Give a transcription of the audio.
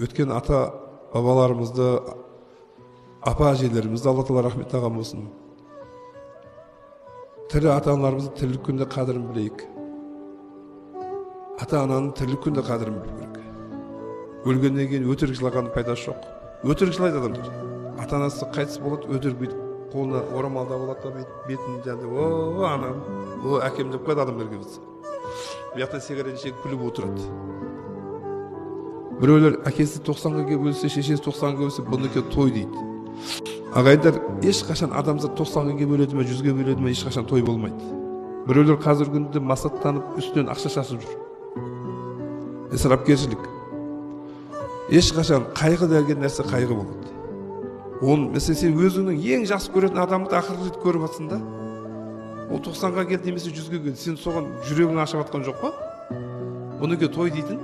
Өткен ата бабаларымызды, апа әжелерімізді Алла тағала рахмет тағам болсын. Тірі ата аналарымыздың тірлік күнде қадірін білейік. Ата ананың тірлік күнде қадірін білу керек. Өлгеннен кейін өтірік жылағанның пайдасы жоқ. Өтірік жылайды адамдар. Ата анасы қайтыс болады, өтірік бүйтіп қолына орамалда болады да бетін жанды, о анам, о әкем деп қояды адамдарға біз. Бұяқтан сигарет шегіп күліп отырады. Біреулер әкесі 90-ға келіп өлсе, шешесі 90-ға келіп өлсе, бұныкі той дейді. Ағайындар, ешқашан адамзат 90-ға келіп өледі ме, 100-ге өледі ме, ешқашан той болмайды. Біреулер қазір күнде масаттанып, үстінен ақша шашып жүр. Ысырапкершілік. Ешқашан қайғы деген нәрсе қайғы болады. Оны, mesela сен өзіңнің ең жақсы көретін адамды ақырғы рет көріп жатсың да, ол 90-ға келді немесе 100-ге келді, сен соған жүрегің ашып жатқан жоқ па? Бұныкі той дейтін